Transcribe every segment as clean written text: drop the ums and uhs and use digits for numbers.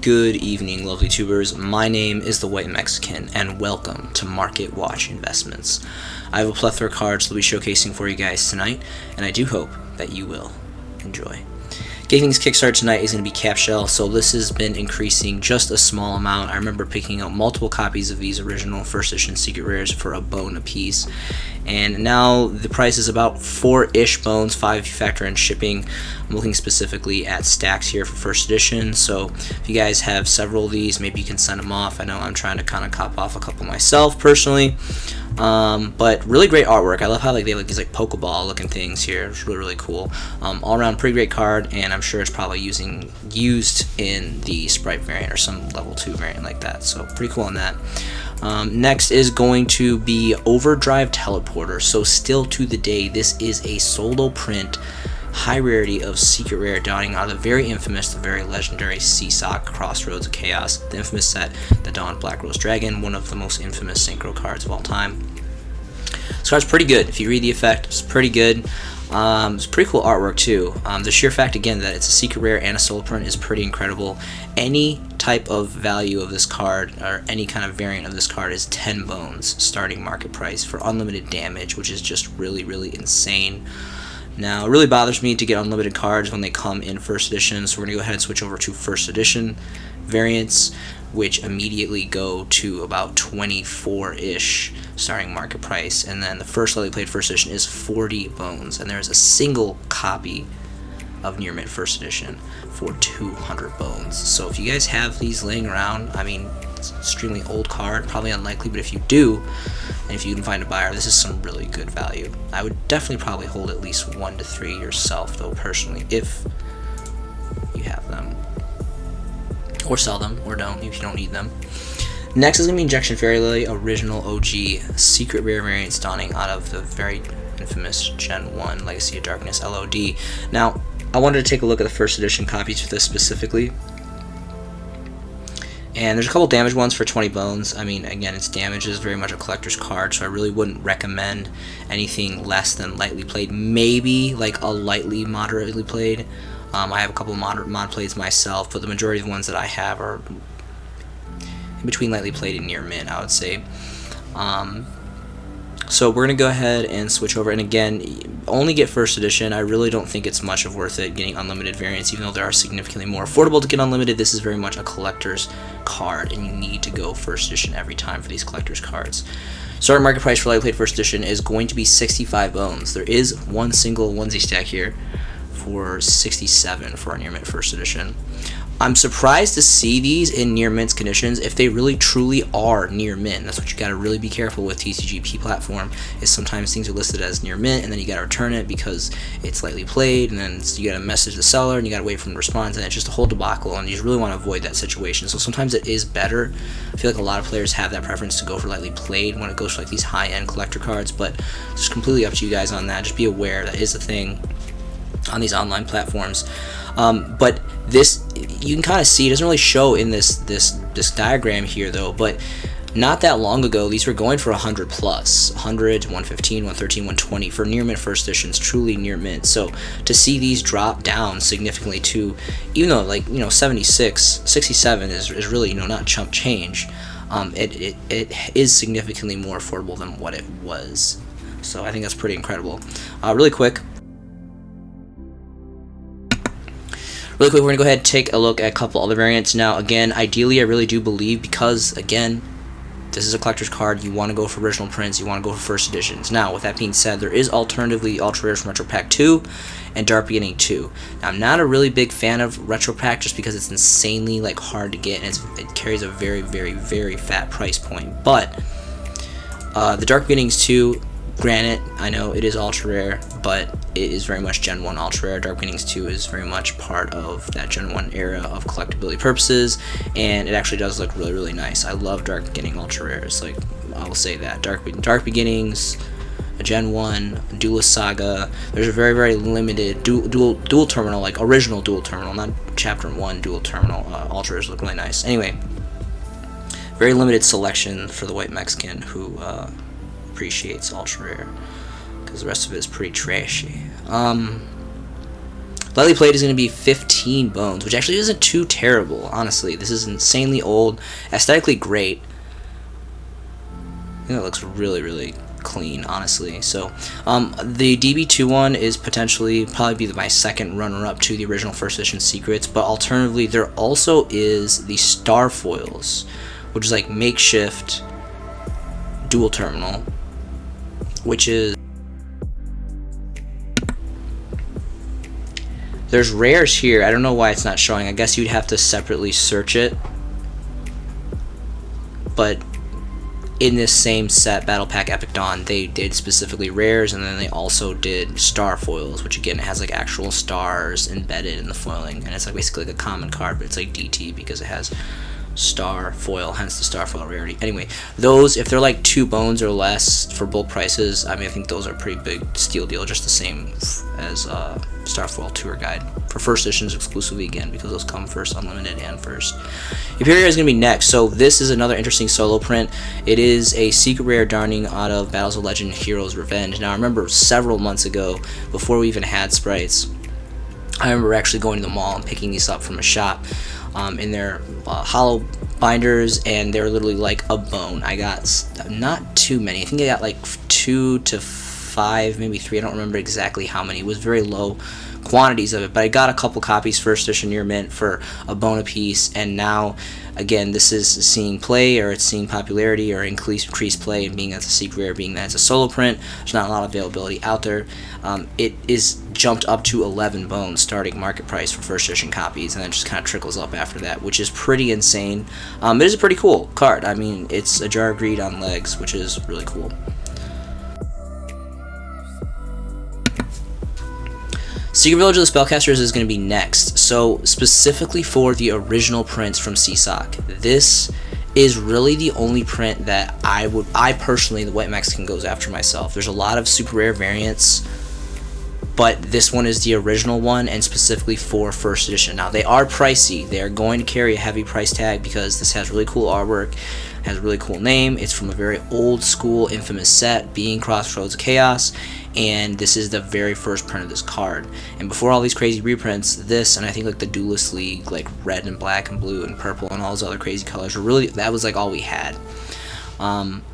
Good evening, lovely tubers. My name is the White Mexican, and welcome to Market Watch Investments. I have a plethora of cards that we'll be showcasing for you guys tonight, and I do hope that you will enjoy. Getting these kickstart tonight is going to be Cap Shell, so this has been increasing just a small amount. I remember picking up multiple copies of these original first edition secret rares for a bone a piece, and now the price is about 4-ish bones, 5 if you factor in shipping. I'm looking specifically at stacks here for first edition, so if you guys have several of these, maybe you can send them off. I know I'm trying to kind of cop off a couple myself personally. But really great artwork. I love how they have these Pokeball looking things here. It's really cool. All around pretty great card, and I'm sure it's probably used in the Sprite variant or some level 2 variant like that. So pretty cool on that. Next is going to be Overdrive Teleporter. So still to the day, this is a solo print high rarity of secret rare dawning out of the very infamous, the very legendary CSOC Crossroads of Chaos, the infamous set that dawned Black Rose Dragon, one of the most infamous synchro cards of all time. This card's pretty good. If you read the effect, it's pretty good. It's pretty cool artwork too. The sheer fact again that it's a secret rare and a solo print is pretty incredible. Any type of value of this card or any kind of variant of this card is 10 bones starting market price for unlimited damage, which is just really insane. Now, it really bothers me to get unlimited cards when they come in first edition, so we're going to go ahead and switch over to first edition variants, which immediately go to about 24-ish starting market price, and then the first lightly played first edition is 40 bones, and there is a single copy of Near Mint first edition for 200 bones. So if you guys have these laying around, I mean, it's an extremely old card, probably unlikely, but if you do, and if you can find a buyer, this is some really good value. I would definitely probably hold at least 1 to 3 yourself, though, personally, if you have them. Or sell them, or don't, if you don't need them. Next is going to be Injection Fairy Lily, original OG secret rare variants dawning out of the very infamous Gen 1 Legacy of Darkness LOD. Now, I wanted to take a look at the first edition copies for this specifically. And there's a couple damage ones for 20 bones. I mean, again, it's damage is very much a collector's card, so I really wouldn't recommend anything less than lightly played. Maybe like a lightly, moderately played. I have a couple mod plays myself, but the majority of the ones that I have are in between lightly played and near mint, I would say. So we're going to go ahead and switch over, and again, only get first edition. I really don't think it's much of worth it getting unlimited variants, even though they are significantly more affordable to get unlimited. This is very much a collector's card, and you need to go first edition every time for these collector's cards. Starting market price for lightly played first edition is going to be 65 bones. There is one single onesie stack here for 67 for our near mint first edition. I'm surprised to see these in near mint conditions if they really truly are near mint. That's what you got to really be careful with TCGP platform, is sometimes things are listed as near mint and then you got to return it because it's lightly played, and then you got to message the seller and you got to wait for them to respond, and it's just a whole debacle, and you really want to avoid that situation. So sometimes it is better. I feel like a lot of players have that preference to go for lightly played when it goes for these high-end collector cards, but it's completely up to you guys on that. Just be aware that is a thing on these online platforms. But this, you can kind of see, it doesn't really show in this diagram here though, but not that long ago these were going for 100 plus, 100, 115, 113, 120 for near mint first editions, truly near mint. So to see these drop down significantly to, even though 76, 67 is really not chump change, it is significantly more affordable than what it was. So I think that's pretty incredible. Really quick, we're going to go ahead and take a look at a couple other variants. Now, again, ideally, I really do believe, because, again, this is a collector's card, you want to go for original prints, you want to go for first editions. Now, with that being said, there is alternatively Ultra Rares from Retro Pack 2 and Dark Beginning 2. Now, I'm not a really big fan of Retro Pack just because it's insanely hard to get, and it carries a very fat price point. But the Dark Beginnings 2, granted, I know it is ultra rare, but it is very much Gen 1 ultra rare. Dark Beginnings 2 is very much part of that Gen 1 era of collectability purposes, and it actually does look really nice. I love Dark Beginning ultra rares. I will say that Dark Beginnings, a Gen 1, Duelist Saga. There's a very limited dual terminal, original dual terminal, not Chapter 1 dual terminal. Ultra rares look really nice. Anyway, very limited selection for the White Mexican who appreciates ultra rare, because the rest of it is pretty trashy. Lightly played is going to be 15 bones, which actually isn't too terrible, honestly. This is insanely old, aesthetically great. I think it looks really, really clean, honestly. So the DB2 one is potentially probably be my second runner-up to the original first edition secrets, but alternatively there also is the star foils, which is like makeshift dual terminal, which is, there's rares here. I don't know why it's not showing. I guess you'd have to separately search it, but in this same set, Battle Pack Epic Dawn, they did specifically rares, and then they also did star foils, which again, it has like actual stars embedded in the foiling, and it's like basically like a common card, but it's like DT because it has star foil, hence the star foil rarity. Anyway, those, if they're like 2 bones or less for bulk prices, I mean, I think those are a pretty big steal deal, just the same as Star Foil Tour Guide for first editions exclusively, again, because those come first unlimited and first. Imperial is going to be next. So this is another interesting solo print. It is a secret rare darning out of Battles of Legend Heroes Revenge. Now I remember several months ago, before we even had sprites, I remember actually going to the mall and picking these up from a shop in their hollow binders, and they were literally like a bone. I got not too many. I think I got like 2 to 5, maybe 3. I don't remember exactly how many. It was very low quantities of it, but I got a couple copies first edition near mint for a bone a piece, and now again this is seeing play, or it's seeing popularity, or increased play, and being as a secret rare, being that it's a solo print, there's not a lot of availability out there. It is jumped up to 11 bones starting market price for first edition copies, and then just kind of trickles up after that, which is pretty insane. It is a pretty cool card. I mean, it's a jar of greed on legs, which is really cool. Secret Village of the Spellcasters is going to be next. So specifically for the original prints from CSOC, this is really the only print that I personally, the White Mexican, goes after myself. There's a lot of super rare variants, but this one is the original one, and specifically for first edition. Now they are pricey. They are going to carry a heavy price tag because this has really cool artwork, has a really cool name. It's from a very old school infamous set, being Crossroads of Chaos, and this is the very first print of this card. And before all these crazy reprints, this, and I think like the Duelist League, like red and black and blue and purple and all those other crazy colors, were really, that was like all we had.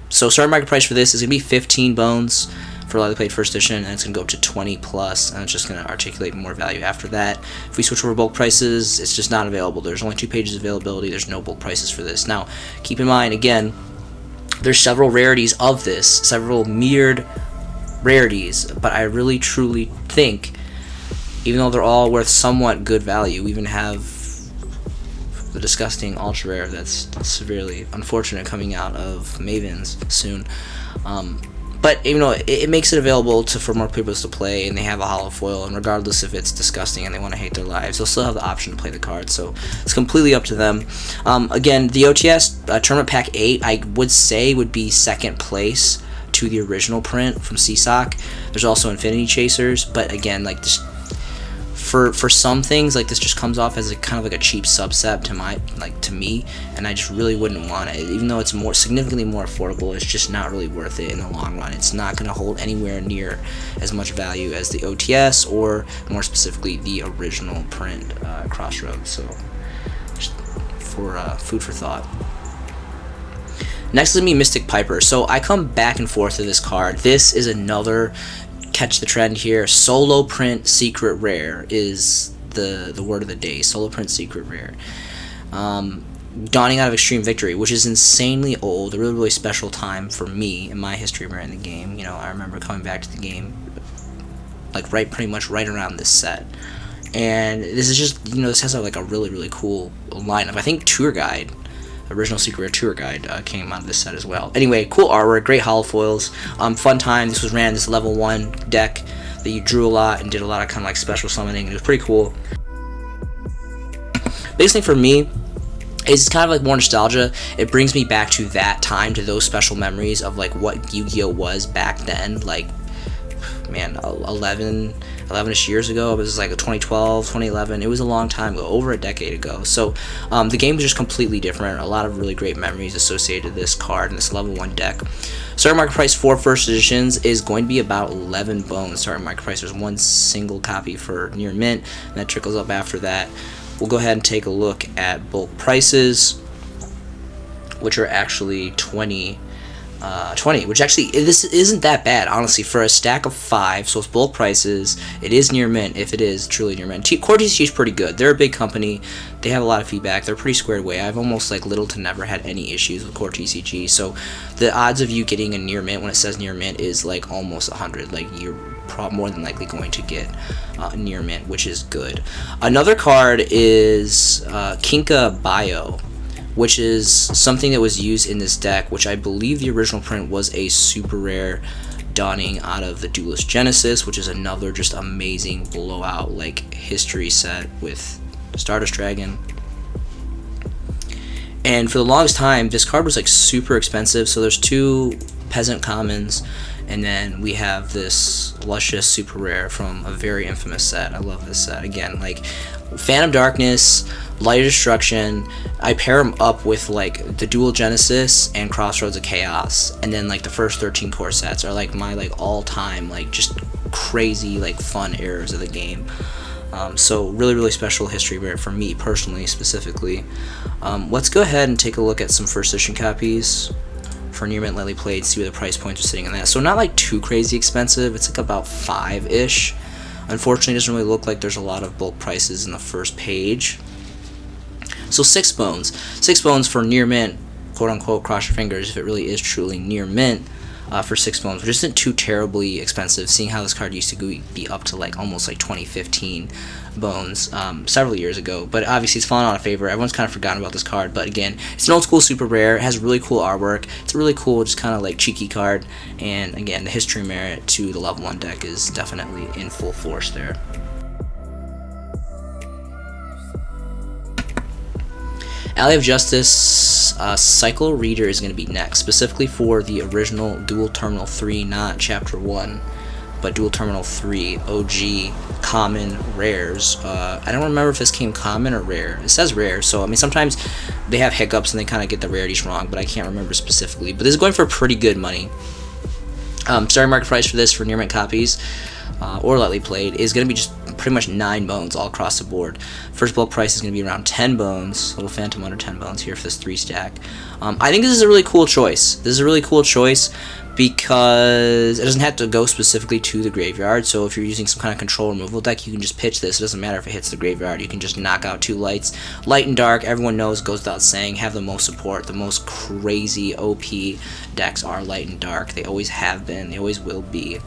So starting market price for this is going to be 15 bones for lightly played first edition, and it's going to go up to 20 plus, and it's just going to articulate more value after that. If we switch over bulk prices, it's just not available. There's only 2 pages of availability. There's no bulk prices for this. Now, keep in mind, again, there's several rarities of this, several mirrored rarities, but I really truly think, even though they're all worth somewhat good value, we even have the disgusting ultra rare that's severely unfortunate coming out of Mavens soon. But you know, it makes it available for more people to play, and they have a hollow foil, and regardless if it's disgusting and they want to hate their lives, they'll still have the option to play the card, so it's completely up to them. Again, the OTS Tournament Pack 8, I would say, would be second place to the original print from CSOC. There's also Infinity Chasers, but again, like this, for some things, like this just comes off as a kind of like a cheap subset to me, and I just really wouldn't want it. Even though it's significantly more affordable, it's just not really worth it in the long run. It's not going to hold anywhere near as much value as the OTS, or more specifically the original print Crossroads. So just for food for thought. Next is going to be Mystic Piper. So I come back and forth to this card. This is another catch the trend here. Solo print secret rare is the word of the day. Solo print secret rare. Dawning out of Extreme Victory, which is insanely old, a really, really special time for me in my history of in the game. You know, I remember coming back to the game like pretty much right around this set. And this is just, you know, this has like a really, really cool lineup. I think Tour Guide, original secret rare Tour Guide, came out of this set as well. Anyway, cool artwork, great hollow foils, fun time. This was ran this level 1 deck that you drew a lot and did a lot of kind of like special summoning. It was pretty cool. Basically for me, it's kind of like more nostalgia. It brings me back to that time, to those special memories of like what Yu-Gi-Oh was back then. Like, man, 11, 11ish years ago. It was like 2012, 2011. It was a long time ago, over a decade ago. So the game was just completely different. A lot of really great memories associated with this card and this level 1 deck. Starting market price for first editions is going to be about 11 bones. Starting market price, there's one single copy for near mint, and that trickles up after that. We'll go ahead and take a look at bulk prices, which are actually 20, which actually, this isn't that bad, honestly, for a stack of 5. So it's bulk prices, it is near mint, if it is truly near mint. Core TCG is pretty good. They're a big company, they have a lot of feedback, they're pretty squared away. I've almost like little to never had any issues with Core TCG, so the odds of you getting a near mint when it says near mint is like almost 100. Like, you're more than likely going to get near mint, which is good. Another card is Kinka Bio, which is something that was used in this deck, which I believe the original print was a super rare dawning out of the Duelist Genesis, which is another just amazing blowout like history set with Stardust Dragon. And for the longest time, this card was like super expensive. So there's 2 peasant commons, and then we have this luscious super rare from a very infamous set. I love this set. Again, like Phantom Darkness, Light of Destruction, I pair them up with like the Dual Genesis and Crossroads of Chaos, and then like the first 13 core sets are like my like all-time like just crazy like fun eras of the game. So really special history rare for me personally, specifically. Let's go ahead and take a look at some first edition copies for near mint lightly played, see where the price points are sitting in that. So not like too crazy expensive, it's like about 5-ish. Unfortunately, it doesn't really look like there's a lot of bulk prices in the first page. So 6 bones. 6 bones for near mint, quote unquote, cross your fingers if it really is truly near mint, for 6 bones, which isn't too terribly expensive, seeing how this card used to be up to like almost like 2015 bones several years ago. But obviously it's fallen out of favor. Everyone's kind of forgotten about this card, but again, it's an old school super rare. It has really cool artwork. It's a really cool, just kind of like cheeky card, and again, the history merit to the level 1 deck is definitely in full force there. Alley of Justice Cycle Reader is going to be next, specifically for the original Dual Terminal 3, not Chapter 1, but Dual Terminal 3 OG common rares. I don't remember if this came common or rare. It says rare, so I mean sometimes they have hiccups and they kind of get the rarities wrong, but I can't remember specifically. But this is going for pretty good money. Starting market price for this for near mint copies or lightly played is going to be just pretty much 9 bones all across the board. First bulk price is going to be around 10 bones, little phantom under 10 bones here for this 3 stack. I think this is a really cool choice. This is a really cool choice because it doesn't have to go specifically to the graveyard. So if you're using some kind of control removal deck, you can just pitch this. It doesn't matter if it hits the graveyard. You can just knock out 2 lights. Light and dark, everyone knows, goes without saying, have the most support. The most crazy OP decks are light and dark. They always have been. They always will be.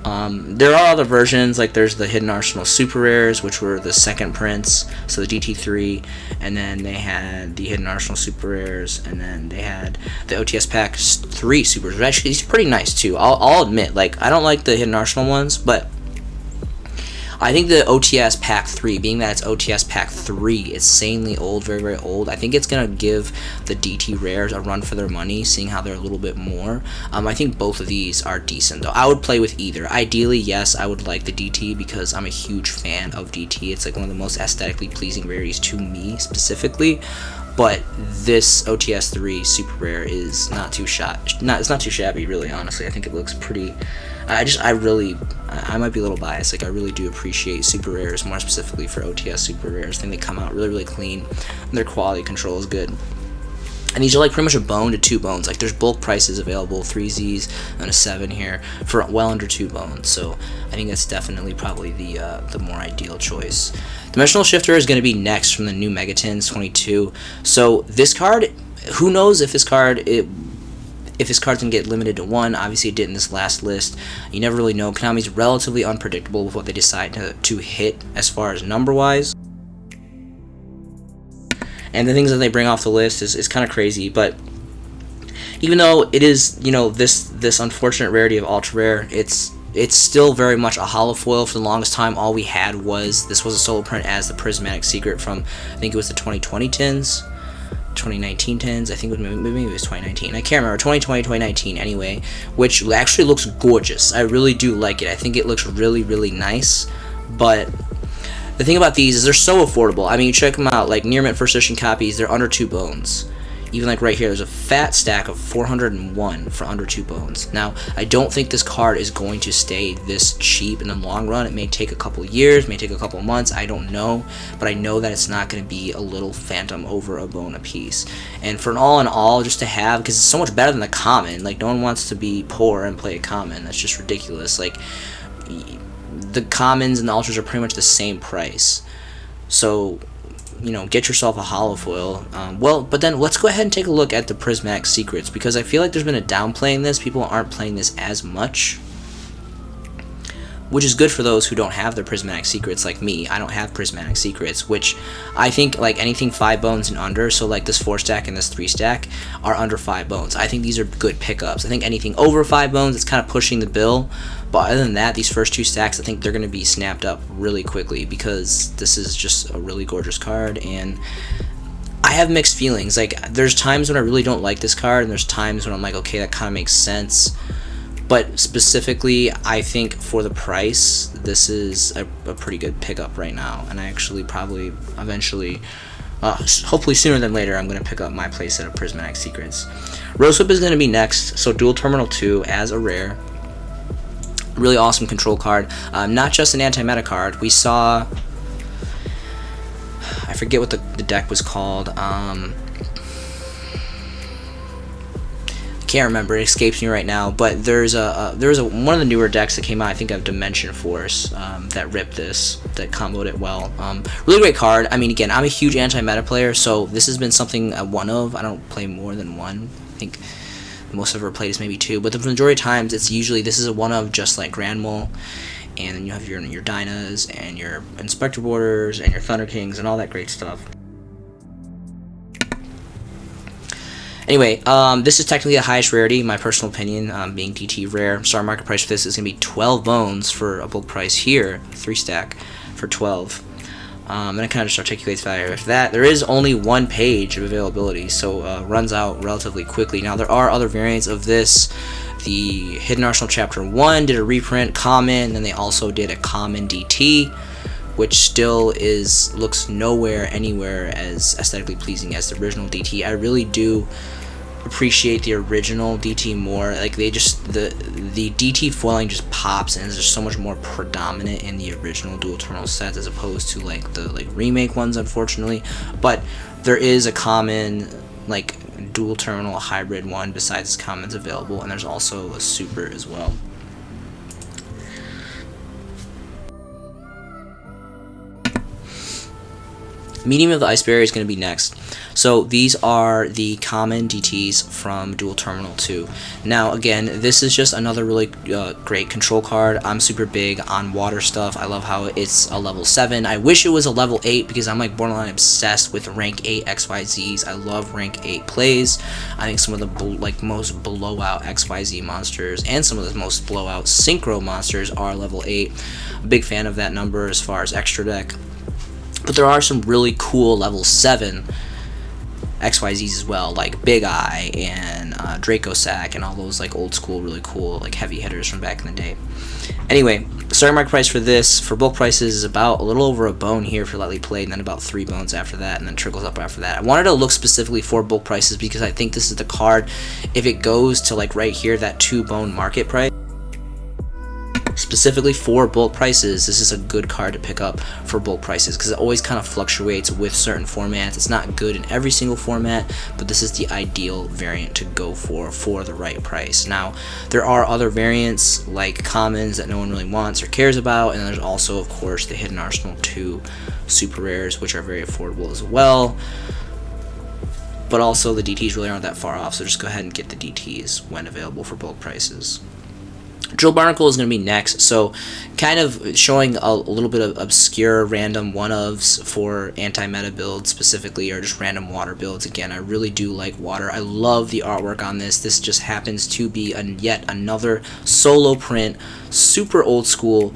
There are other versions, like there's the Hidden Arsenal Super Rares, which were the second prints, so the DT3, and then they had the Hidden Arsenal Super Rares, and then they had the OTS Pack 3 Super Rares, which actually is pretty nice too. I'll admit, like, I don't like the Hidden Arsenal ones, but I think the OTS Pack 3, being that it's OTS Pack 3, it's insanely old, very old. I think it's going to give the DT rares a run for their money, seeing how they're a little bit more. I think both of these are decent, though. I would play with either. Ideally, yes, I would like the DT because I'm a huge fan of DT. It's like one of the most aesthetically pleasing rarities to me, specifically. But this OTS 3 super rare is not too it's not too shabby, really, honestly. I think it looks pretty. I might be a little biased. Like, I really do appreciate super rares, more specifically for OTS super rares. I think they come out really clean, and their quality control is good. And these are like pretty much a bone to 2 bones. Like, there's bulk prices available, 3 Zs and a 7 here for well under 2 bones. So I think that's definitely probably the more ideal choice. Dimensional Shifter is going to be next from the new Megatins 22. So this card, who knows if this card can get limited to 1. Obviously it did in this last list. You never really know. Konami's relatively unpredictable with what they decide to hit as far as number wise. And the things that they bring off the list is kind of crazy, but even though it is, you know, this unfortunate rarity of ultra rare, it's still very much a hollow foil. For the longest time, all we had was, this was a solo print as the Prismatic Secret from, I think it was the 2020 tins. 2019 tins. I think maybe it was 2019. I can't remember. 2020, 2019 anyway, which actually looks gorgeous. I really do like it. I think it looks really, really nice. But the thing about these is they're so affordable. I mean, you check them out, like near mint first edition copies, they're under 2 bones. Even like right here, there's a fat stack of 401 for under 2 bones. Now, I don't think this card is going to stay this cheap in the long run. It may take a couple years, may take a couple months, I don't know. But I know that it's not going to be a little phantom over a bone a piece. And for an all in all, just to have, because it's so much better than the common. Like, no one wants to be poor and play a common. That's just ridiculous. Like, the commons and the ultras are pretty much the same price. So, you know, get yourself a hollow foil. Well, but then let's go ahead and take a look at the prismatic secrets, because I feel like there's been a downplaying this. People aren't playing this as much, which is good for those who don't have the prismatic secrets like me. I don't have prismatic secrets, which I think like anything 5 bones and under, so like this 4 stack and this 3 stack are under 5 bones. I think these are good pickups. I think anything over 5 bones, it's kind of pushing the bill. But other than that, these first 2 stacks, I think they're going to be snapped up really quickly, because this is just a really gorgeous card. And I have mixed feelings. Like, there's times when I really don't like this card, and there's times when I'm like, okay, that kind of makes sense. But specifically, I think for the price, this is a pretty good pickup right now. And I actually probably eventually, hopefully sooner than later, I'm going to pick up my playset of Prismatic Secrets. Rose Whip is going to be next. So Dual Terminal 2 as a rare. Really awesome control card. Not just an anti-meta card. We saw, I forget what the deck was called. Can't remember, it escapes me right now, but there's one of the newer decks that came out, I think of Dimension Force, that ripped this, that comboed it well. Really great card. I mean, again, I'm a huge anti-meta player, so this has been something one of. I don't play more than one. I think the most I've ever played is maybe 2, but the majority of times it's usually this is a one of, just like Grand Mole, and then you have your Dynas and your Inspector Borders and your Thunder Kings and all that great stuff. Anyway, this is technically the highest rarity, in my personal opinion, being DT rare. Star market price for this is going to be 12 bones for a bulk price here, 3 stack for 12. And it kind of just articulates value after that. There is only 1 page of availability, so runs out relatively quickly. Now, there are other variants of this. The Hidden Arsenal Chapter 1 did a reprint common, and then they also did a common DT, which still looks nowhere anywhere as aesthetically pleasing as the original DT. I really do appreciate the original DT more. Like, they just the DT foiling just pops, and is just so much more predominant in the original dual terminal sets as opposed to like the remake ones, unfortunately. But there is a common like dual terminal hybrid one besides commons available, and there's also a super as well. Medium of the Ice Barrier is going to be next. So these are the common DTs from Dual Terminal 2. Now again, this is just another really great control card. I'm super big on water stuff. I love how it's a level 7. I wish it was a level 8 because I'm like borderline obsessed with rank 8 XYZs. I love rank 8 plays. I think some of the most blowout XYZ monsters and some of the most blowout synchro monsters are level 8. I'm a big fan of that number as far as extra deck. But there are some really cool level 7 XYZs as well, like Big Eye and Draco Sack and all those like old school, really cool like heavy hitters from back in the day. Anyway, starting market price for this, for bulk prices, is about a little over a bone here for lightly played, and then about 3 bones after that, and then trickles up after that. I wanted to look specifically for bulk prices because I think this is the card, if it goes to like right here, that 2 bone market price, specifically for bulk prices, this is a good card to pick up for bulk prices because it always kind of fluctuates with certain formats. It's not good in every single format, but this is the ideal variant to go for the right price. Now, there are other variants like commons that no one really wants or cares about, and then there's also, of course, the Hidden Arsenal 2 super rares, which are very affordable as well. But also the DTs really aren't that far off, so just go ahead and get the DTs when available for bulk prices. Drill Barnacle is going to be next, so kind of showing a little bit of obscure random one-ofs for anti-meta builds specifically, or just random water builds. Again, I really do like water. I love the artwork on this. This just happens to be yet another solo print, super old school,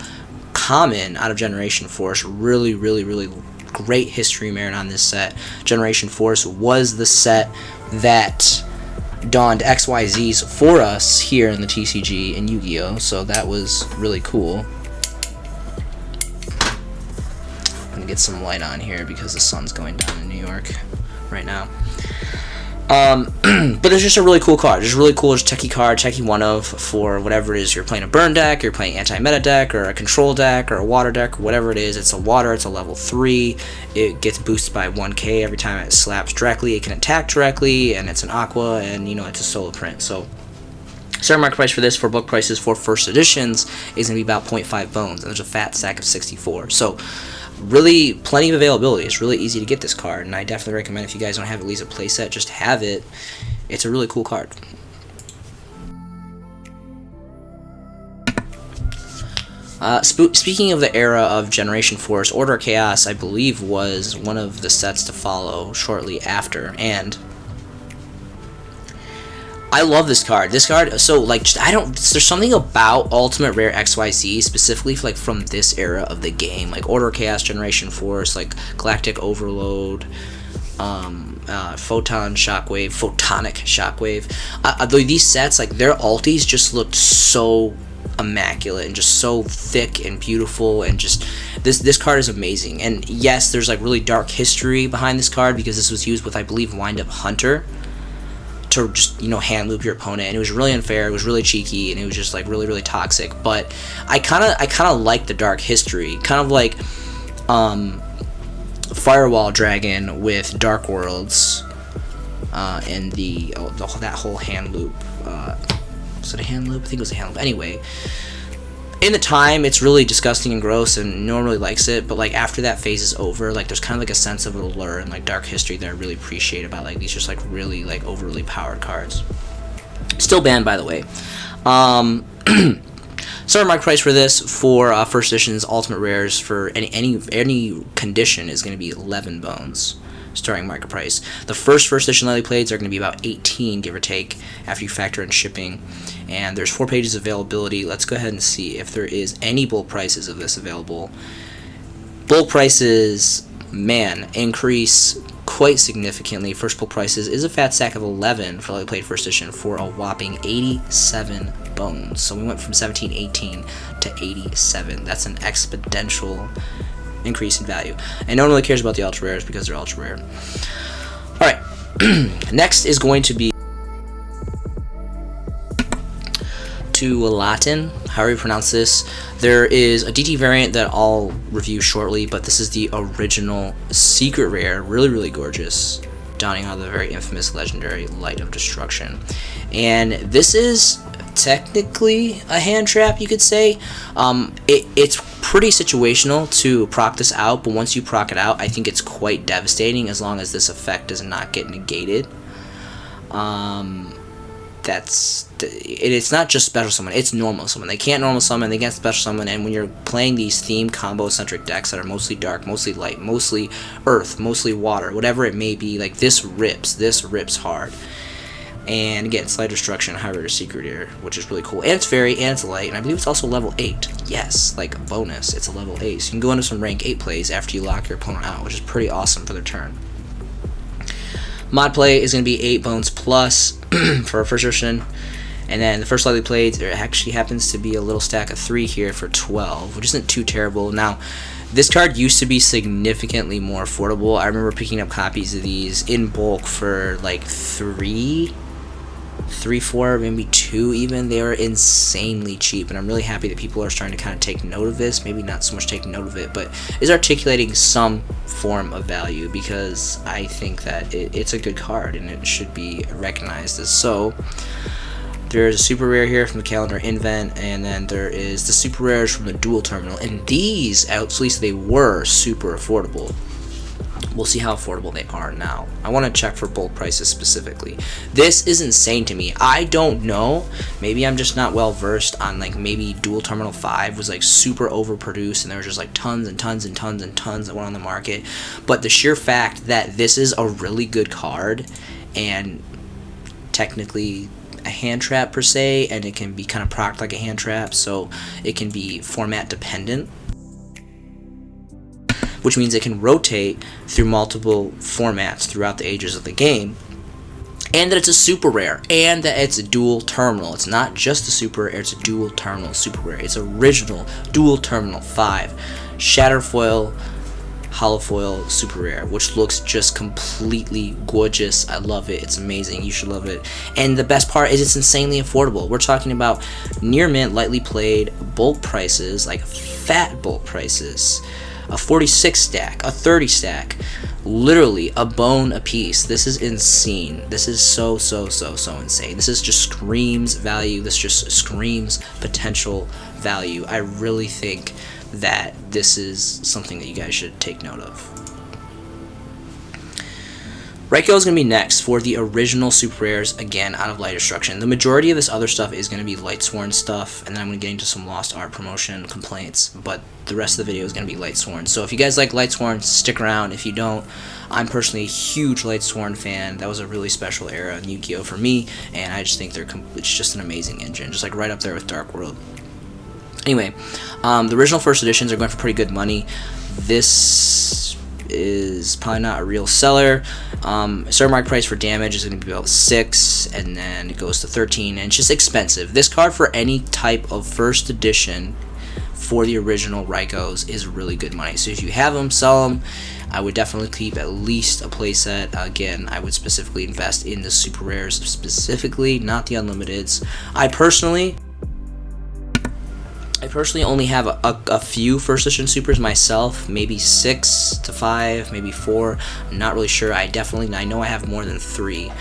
common out of Generation Force. Really, really, really great history merit on this set. Generation Force was the set that donned XYZs for us here in the TCG and Yu-Gi-Oh! So that was really cool. I'm gonna get some light on here because the sun's going down in New York right now. But it's just a really cool card. It's really cool, just techie card, techie one of for whatever it is. You're playing a burn deck, you're playing anti-meta deck, or a control deck, or a water deck, or whatever it is. It's a water, it's a level 3. It gets boosted by 1k every time it slaps directly. It can attack directly, and it's an aqua, and you know, it's a solo print. So starting market price for this for book prices for first editions is going to be about 0.5 bones, and there's a fat stack of 64. So really plenty of availability. It's really easy to get this card, and I definitely recommend if you guys don't have at least a playset, just have it. It's a really cool card. Speaking of the era of Generation Force, Order of Chaos, I believe, was one of the sets to follow shortly after, and I love this card. This card, so like, there's something about Ultimate Rare XYZ specifically for, like, from this era of the game, like Order of Chaos, Generation Force, like Galactic Overload, Photonic Shockwave. These sets, like, their ultis just looked so immaculate and just so thick and beautiful, and just this card is amazing. And yes, there's like really dark history behind this card because this was used with, I believe, Wind Up Hunter to just, you know, hand loop your opponent, and it was really unfair, it was really cheeky, and it was just like really toxic. But I kind of like the dark history, kind of like Firewall Dragon with Dark Worlds, and that whole hand loop. Was it a hand loop? I think it was a hand loop. Anyway, in the time, it's really disgusting and gross, and no one really likes it, but like after that phase is over, like there's kind of like a sense of allure and like dark history that I really appreciate about like these just like really like overly powered cards. Still banned, by the way. Starting market price for this for first edition's Ultimate Rares for any condition is going to be 11 bones. Starting market price. The first edition Lightly Playeds are going to be about 18, give or take, after you factor in shipping. And there's 4 pages of availability. Let's go ahead and see if there is any bulk prices of this available. Bulk prices, man, increase quite significantly. First bulk prices is a fat stack of 11 for Lightly Played first edition for a whopping 87 bones. So we went from 17, 18 to 87. That's an exponential increase in value, and no one really cares about the ultra rares because they're ultra rare. Alright, next is going to be Tualatin, however you pronounce this. There is a DT variant that I'll review shortly, but this is the original secret rare, really gorgeous, donning on the very infamous legendary Light of Destruction. And this is technically a hand trap, you could say. It's pretty situational to proc this out, but once you proc it out, I think it's quite devastating as long as this effect does not get negated. It's not just special summon, it's normal summon. They can't normal summon, they can't special summon, and when you're playing these theme combo centric decks that are mostly dark, mostly light, mostly earth, mostly water, whatever it may be, like this rips hard. And again, it's Light Destruction, high rare secret here, which is really cool. And it's fairy, and it's light, and I believe it's also level 8. Yes, like a bonus, it's a level 8. So you can go into some rank 8 plays after you lock your opponent out, which is pretty awesome for their turn. Mod play is going to be 8 bones plus for first edition. And then the first Lightly Played, there actually happens to be a little stack of 3 here for 12, which isn't too terrible. Now, this card used to be significantly more affordable. I remember picking up copies of these in bulk for like 3, 4, maybe 2 even. They were insanely cheap, and I'm really happy that people are starting to kind of take note of this. Maybe not so much taking note of it, but is articulating some form of value, because I think that it's a good card and it should be recognized as so. There's a super rare here from the Calendar Invent, and then there is the super rares from the Dual Terminal, and these, at least they were super affordable. We'll see how affordable they are now. I want to check for bulk prices specifically. This is insane to me. I don't know. Maybe I'm just not well versed on, like, maybe Dual Terminal 5 was like super overproduced and there was just like tons and tons and tons and tons that went on the market. But the sheer fact that this is a really good card and technically a hand trap per se, and it can be kind of procced like a hand trap, so it can be format dependent, which means it can rotate through multiple formats throughout the ages of the game, and that it's a super rare, and that it's a dual terminal. It's not just a super rare, it's a dual terminal super rare. It's original dual terminal 5 shatterfoil holofoil super rare, which looks just completely gorgeous. I love it. It's amazing. You should love it. And the best part is it's insanely affordable. We're talking about near mint, lightly played bulk prices, like fat bulk prices, a 46 stack, a 30 stack, literally a bone a piece. This is insane. This is so insane. This is just screams value. This just screams potential value. I really think that this is something that you guys should take note of. Raiko is going to be next for the original super rares, again, out of Light Destruction. The majority of this other stuff is going to be Lightsworn stuff, and then I'm going to get into some Lost Art promotion complaints, but the rest of the video is going to be Lightsworn. So if you guys like Lightsworn, stick around. If you don't, I'm personally a huge Lightsworn fan. That was a really special era in Yu-Gi-Oh! For me, and I just think it's just an amazing engine, just like right up there with Dark World. Anyway, the original first editions are going for pretty good money. This is probably not a real seller. Starting market price for damage is going to be about 6, and then it goes to 13, and it's just expensive. This card for any type of first edition for the original Raikos is really good money. So if you have them, sell them. I would definitely keep at least a playset. Again, I would specifically invest in the super rares specifically, not the unlimiteds. I personally only have a few first edition supers myself, maybe 6 to 5, maybe 4. I'm not really sure. I know I have more than 3.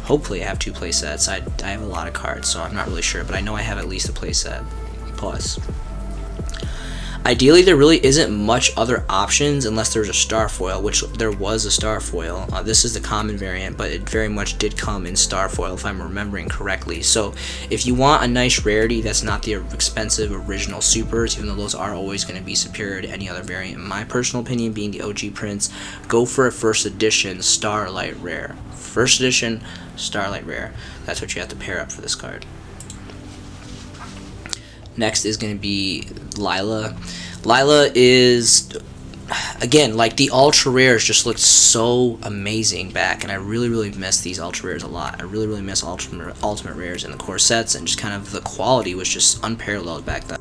Hopefully I have 2 playsets. I have a lot of cards, so I'm not really sure, but I know I have at least a playset plus. Ideally, there really isn't much other options unless there's a Starfoil, which there was a Starfoil. This is the common variant, but it very much did come in Starfoil, if I'm remembering correctly. So if you want a nice rarity that's not the expensive original supers, even though those are always going to be superior to any other variant, in my personal opinion, being the OG prints, go for a first edition Starlight Rare. First edition Starlight Rare. That's what you have to pair up for this card. Next is going to be Lila. Lila is, again, like the ultra rares just looked so amazing back, and I really miss these ultra rares a lot. I really miss ultimate rares in the core sets, and just kind of the quality was just unparalleled back then.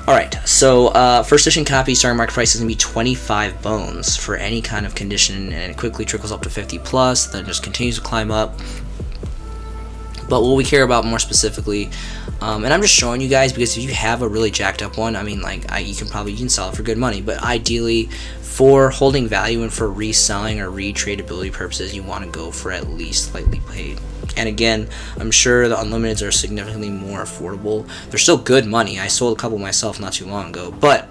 Alright, so first edition copy starting market price is going to be 25 bones for any kind of condition, and it quickly trickles up to 50 plus, then just continues to climb up. But what we care about more specifically, and I'm just showing you guys because if you have a really jacked up one, I mean, like, you can sell it for good money, but ideally for holding value and for reselling or retradability purposes, you want to go for at least lightly paid. And again, I'm sure the unlimiteds are significantly more affordable. They're still good money. I sold a couple myself not too long ago, but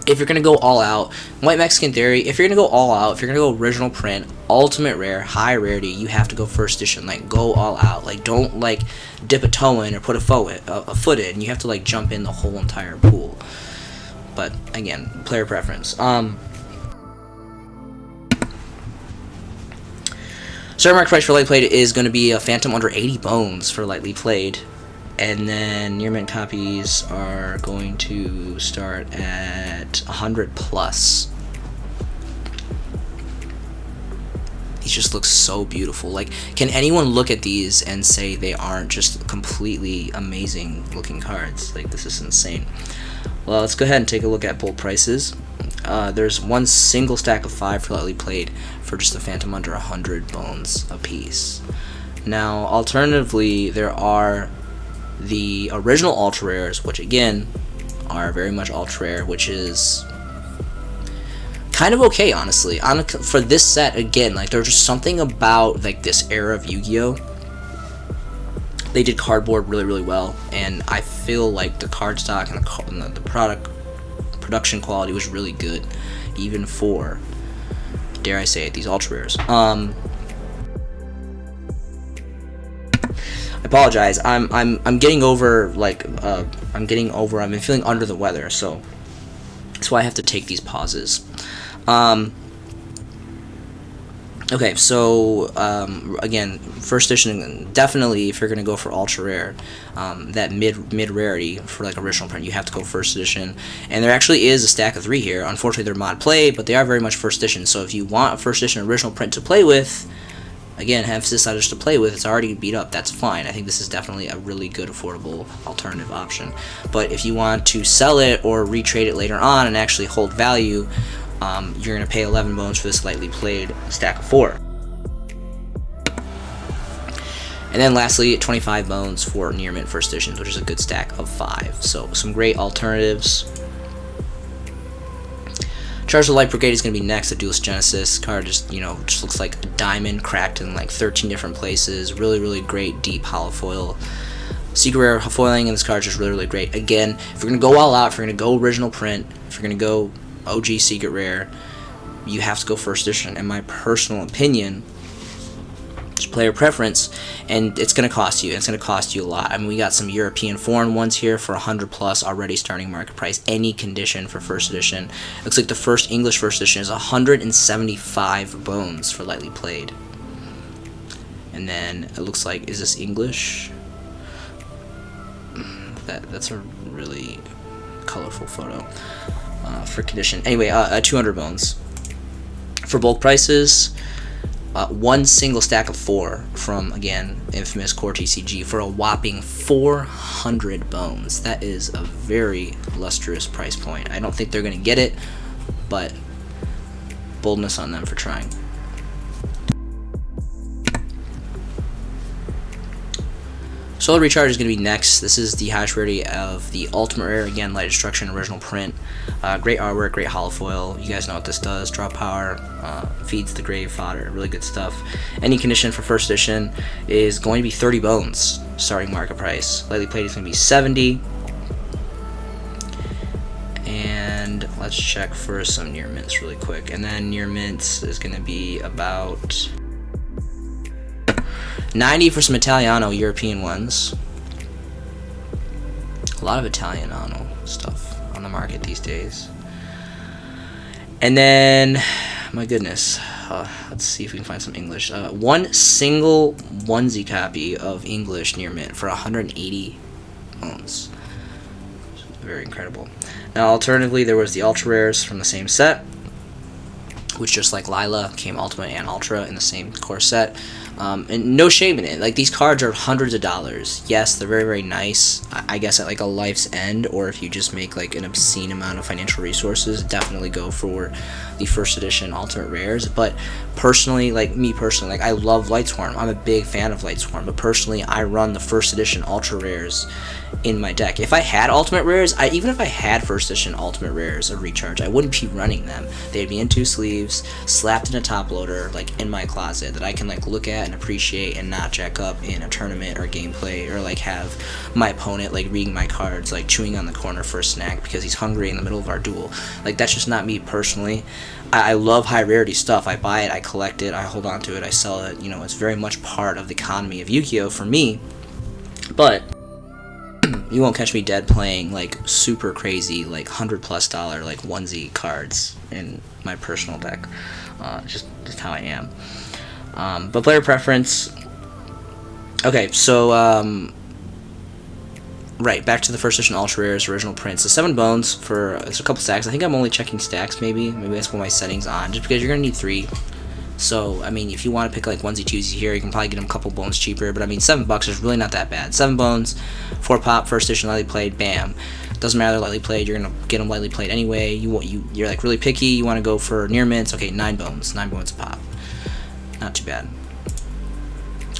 if you're going to go all out, White Mexican Theory, if you're going to go all out, if you're going to go original print, ultimate rare, high rarity, you have to go first edition. Like, go all out. Like, don't, like, dip a toe in or put a foot in. You have to, like, jump in the whole entire pool. But, again, player preference. Starting market price for lightly played is going to be a Phantom under 80 bones for lightly played. And then near mint copies are going to start at 100 plus. These just look so beautiful. Like, can anyone look at these and say they aren't just completely amazing looking cards? Like, this is insane. Well, let's go ahead and take a look at bulk prices. There's one single stack of 5 for lightly played for just a Phantom under 100 bones a piece. Now, alternatively, there are the original ultra rares, which again are very much ultra rare, which is kind of okay, honestly. For this set, again, like, there's just something about, like, this era of Yu-Gi-Oh! They did cardboard really well, and I feel like the card stock and the production quality was really good, even for, dare I say it, these ultra rares. I apologize. I'm getting over, like, I've been feeling under the weather, so that's why I have to take these pauses. Okay, so again, first edition, definitely if you're gonna go for ultra rare, that mid rarity for like original print, you have to go first edition. And there actually is a stack of 3 here. Unfortunately, they're mod play, but they are very much first edition. So if you want a first edition original print to play with, again, emphasis on just to play with, it's already beat up. That's fine. I think this is definitely a really good, affordable alternative option. But if you want to sell it or retrade it later on and actually hold value, you're going to pay 11 bones for this lightly played stack of 4. And then lastly, 25 bones for near mint first editions, which is a good stack of 5. So some great alternatives. Charge the Light Brigade is going to be next. The Duelist Genesis card just looks like a diamond cracked in like 13 different places. Really great deep hollow foil. Secret rare foiling in this card is just really great. Again, if you're going to go all out, if you're going to go original print, if you're going to go OG secret rare, you have to go first edition. In my personal opinion, it's player preference, and it's going to cost you. It's going to cost you a lot. I mean, we got some European foreign ones here for 100 plus already starting market price. Any condition for first edition. Looks like the first English first edition is 175 bones for lightly played. And then it looks like, is this English? That's a really colorful photo for condition. Anyway, 200 bones for bulk prices. One single stack of 4 from, again, infamous Core TCG for a whopping 400 bones. That is a very lustrous price point. I don't think they're going to get it, but boldness on them for trying. Solar Recharge is going to be next. This is the highest rarity of the Ultimate Rare. Again, Light Destruction, original print. Great artwork, great hollow foil. You guys know what this does. Draw power, feeds the grave fodder. Really good stuff. Any condition for first edition is going to be 30 bones, starting market price. Lightly played is going to be 70. And let's check for some near mints really quick. And then near mints is going to be about 90 for some Italiano European ones. A lot of Italiano stuff on the market these days. And then, my goodness, let's see if we can find some English. One single onesie copy of English near mint for 180 bones. Very incredible. Now, alternatively, there was the ultra rares from the same set, which, just like Lila, came Ultimate and Ultra in the same core set. And no shame in it. Like, these cards are hundreds of dollars. Yes, they're very nice. I guess at like a life's end, or if you just make like an obscene amount of financial resources, definitely go for the first edition Ultimate Rares. But personally, like I love Lightsworn. I'm a big fan of Lightsworn, but personally, I run the first edition Ultra Rares in my deck. If I had Ultimate Rares, even if I had first edition Ultimate Rares of Recharge, I wouldn't be running them. They'd be in 2 sleeves, slapped in a top loader, like in my closet, that I can like look at and appreciate and not jack up in a tournament or gameplay, or like have my opponent like reading my cards, like chewing on the corner for a snack because he's hungry in the middle of our duel. Like, that's just not me personally. I love high rarity stuff. I buy it, I collect it, I hold on to it, I sell it. You know, it's very much part of the economy of Yu-Gi-Oh! For me. But you won't catch me dead playing like super crazy, like $100+ like onesie cards in my personal deck. Just how I am. But player preference. Okay, so right, back to the first edition Ultra Rares original prints. So 7 bones for there's a couple stacks. I think I'm only checking stacks. Maybe that's what my settings on, just because you're gonna need 3. So, I mean, if you want to pick like onesie twosie here, you can probably get them a couple bones cheaper. But I mean, $7 is really not that bad. 7 bones, 4 pop, first edition lightly played, bam. Doesn't matter lightly played, you're gonna get them lightly played anyway. You're like really picky. You want to go for near mints. Okay, 9 bones a pop. Not too bad.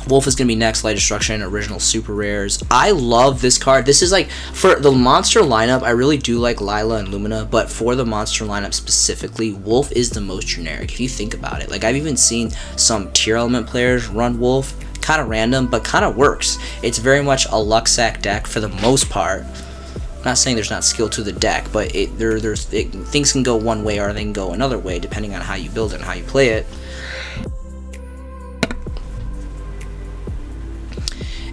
Wolf is going to be next, Light Destruction, original super rares. I love this card. This is like, for the monster lineup, I really do like Lila and Lumina, but for the monster lineup specifically, Wolf is the most generic, if you think about it. Like, I've even seen some tier element players run Wolf, kind of random, but kind of works. It's very much a Luxac deck for the most part. I'm not saying there's not skill to the deck, but things can go one way or they can go another way, depending on how you build it and how you play it.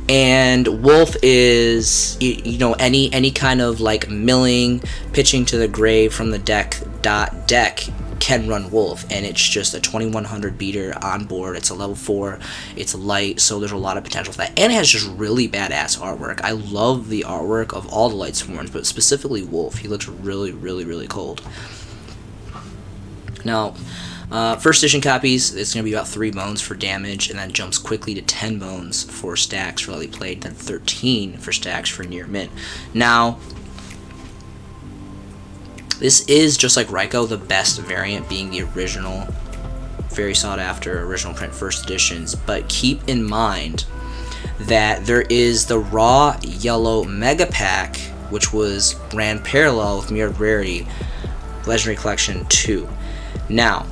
And Wolf is, you know, any kind of like milling, pitching to the grave from the deck can run Wolf, and it's just a 2100 beater on board. It's a level 4, it's light, so there's a lot of potential for that, and it has just really badass artwork. I love the artwork of all the light swarms, but specifically Wolf. He looks really cold. Now, first edition copies, it's going to be about 3 bones for damage, and then jumps quickly to 10 bones for stacks for lightly played, then 13 for stacks for near mint. Now, this is, just like Raikou, the best variant being the original, very sought after original print first editions, but keep in mind that there is the raw yellow mega pack, which ran parallel with Mirrored Rarity Legendary Collection 2. Now,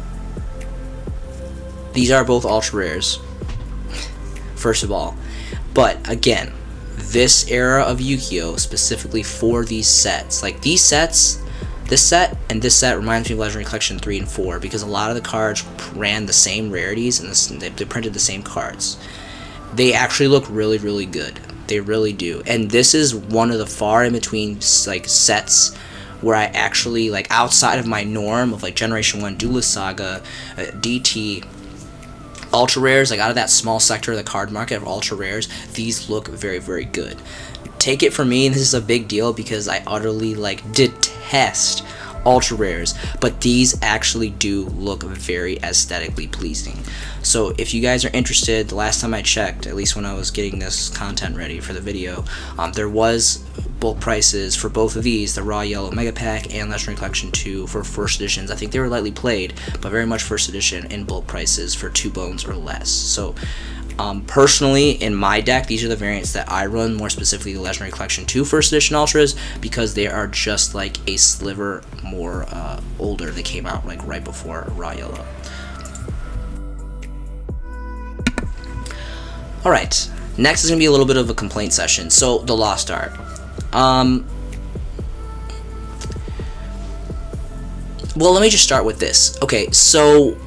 these are both ultra rares, first of all, but again, this era of Yu-Gi-Oh! Specifically for these sets, like these sets, this set and this set reminds me of Legendary Collection 3 and 4, because a lot of the cards ran the same rarities and they printed the same cards. They actually look really good. They really do. And this is one of the far in between like sets where I actually, like, outside of my norm of like Generation 1 Duelist Saga, DT, ultra rares, like out of that small sector of the card market of ultra rares, these look very good. Take it from me, this is a big deal because I utterly like detest ultra rares, but these actually do look very aesthetically pleasing. So if you guys are interested, the last time I checked, at least when I was getting this content ready for the video, there was bulk prices for both of these, the raw yellow mega pack and Legendary Collection 2 for first editions. I think they were lightly played, but very much first edition, in bulk prices for 2 bones or less. So personally, in my deck, these are the variants that I run, more specifically the Legendary Collection 2 first edition ultras, because they are just like a sliver more older. They came out like right before raw yellow. Alright, next is going to be a little bit of a complaint session. So, the Lost Art. Well, let me just start with this. Okay, so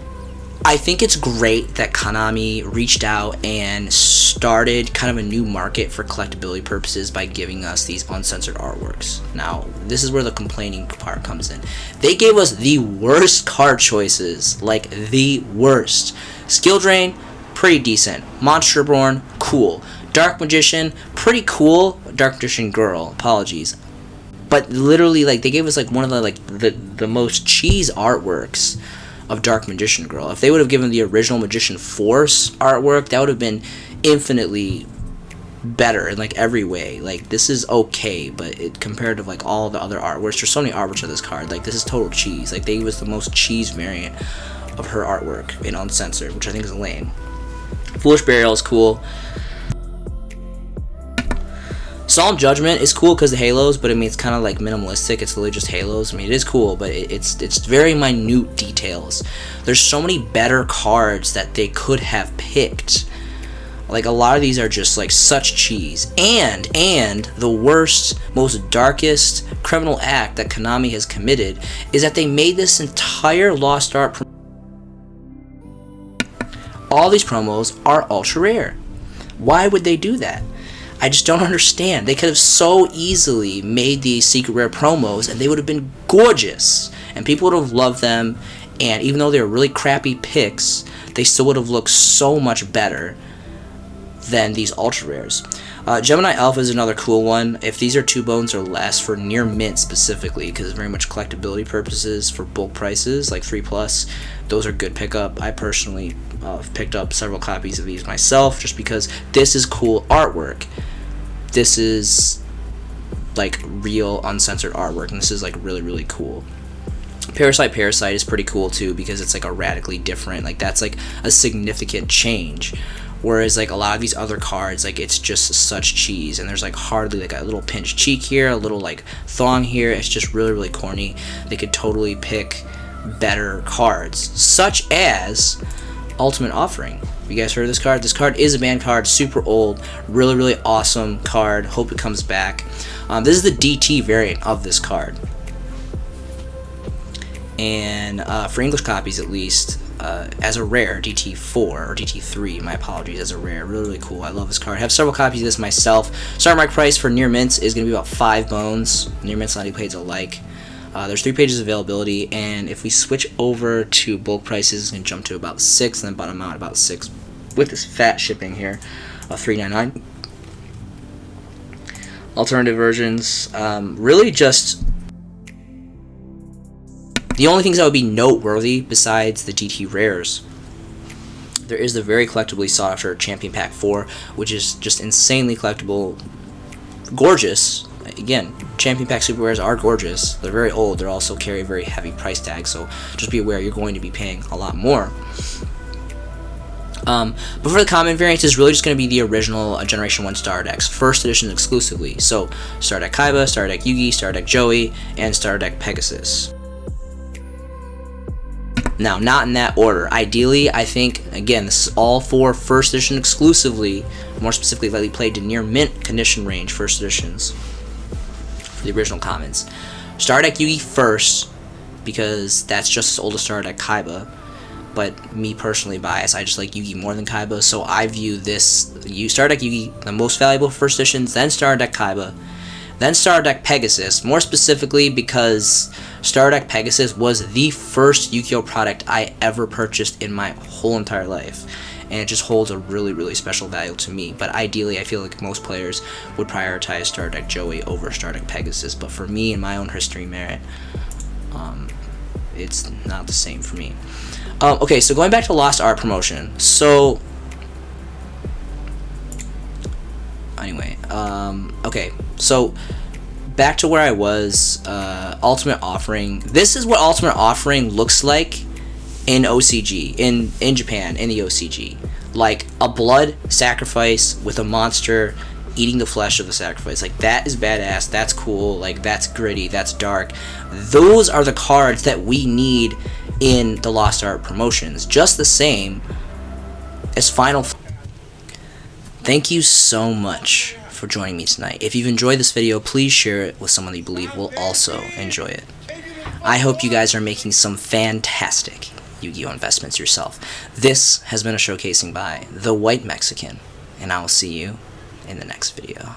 I think it's great that Konami reached out and started kind of a new market for collectability purposes by giving us these uncensored artworks. Now, this is where the complaining part comes in. They gave us the worst card choices, like the worst. Skill Drain, pretty decent. Monsterborn, cool. Dark Magician, pretty cool. Dark Magician Girl, apologies. But literally, like, they gave us like one of the like the most cheese artworks of Dark Magician Girl. If they would have given the original Magician Force artwork, that would have been infinitely better in like every way. Like, this is okay, but compared to like all the other artworks, there's so many artworks of this card. Like, this is total cheese. Like, they gave us the most cheese variant of her artwork in uncensored, which I think is lame. Foolish Burial is cool. Solemn Judgment is cool because the halos, but I mean, it's kind of like minimalistic. It's literally just halos. I mean, it is cool, but it's very minute details. There's so many better cards that they could have picked. Like, a lot of these are just like such cheese. And the worst, most darkest criminal act that Konami has committed is that they made this entire Lost Art. All these promos are ultra rare. Why would they do that? I just don't understand. They could have so easily made these secret rare promos and they would have been gorgeous. And people would have loved them. And even though they were really crappy picks, they still would have looked so much better than these ultra rares. Gemini Alpha is another cool one. If these are 2 bones or less for near mint specifically, because it's very much collectability purposes for bulk prices, like 3+, those are good pickup. I personally picked up several copies of these myself just because this is cool artwork. This is like real uncensored artwork, and this is like really cool. Parasite is pretty cool too because it's like a radically different, like that's like a significant change. Whereas like a lot of these other cards, like it's just such cheese, and there's like hardly like a little pinched cheek here, a little like thong here. It's just really corny. They could totally pick better cards, such as Ultimate Offering. You guys heard of this card? This card is a banned card, super old, really awesome card. Hope it comes back. This is the DT variant of this card. And for English copies at least, as a rare, DT4 or DT3, my apologies, as a rare. Really cool. I love this card. I have several copies of this myself. Starting market price for near mints is going to be about 5 bones. Near mints and pages alike. There's 3 pages of availability, and if we switch over to bulk prices, it's going to jump to about 6, and then bottom out about 6 with this fat shipping here of $3.99. Alternative versions, really just the only things that would be noteworthy besides the DT rares. There is the very collectibly sought after Champion Pack 4, which is just insanely collectible, gorgeous. Again, Champion Pack Super Rares are gorgeous. They're very old. They also carry a very heavy price tag, so just be aware you're going to be paying a lot more. But for the common variants, it's really just going to be the original Generation 1 Star Decks, first edition exclusively. So, Star Deck Kaiba, Star Deck Yugi, Star Deck Joey, and Star Deck Pegasus. Now, not in that order. Ideally, I think, again, this is all for first edition exclusively, more specifically, lightly played to near mint condition range first editions for the original commons. Star Deck Yugi first, because that's just as old as Star Deck Kaiba. But me personally biased, I just like Yugi more than Kaiba, so I view this Star Deck Yugi the most valuable first editions, then Star Deck Kaiba, then Star Deck Pegasus, more specifically because Star Deck Pegasus was the first Yu-Gi-Oh product I ever purchased in my whole entire life, and it just holds a really, really special value to me. But ideally, I feel like most players would prioritize Star Deck Joey over Star Deck Pegasus, but for me, in my own history merit, it's not the same for me. Okay, so going back to Lost Art promotion. So, anyway, okay, so back to where I was. Ultimate Offering. This is what Ultimate Offering looks like in OCG, in Japan, in the OCG. Like a blood sacrifice with a monster eating the flesh of the sacrifice. Like, that is badass. That's cool. Like, that's gritty. That's dark. Those are the cards that we need in the Lost Art promotions, just the same as Final. Thank you so much for joining me tonight. If you've enjoyed this video, please share it with someone you believe will also enjoy it. I hope you guys are making some fantastic Yu-Gi-Oh investments yourself. This has been a showcasing by The White Mexican, and I will see you in the next video.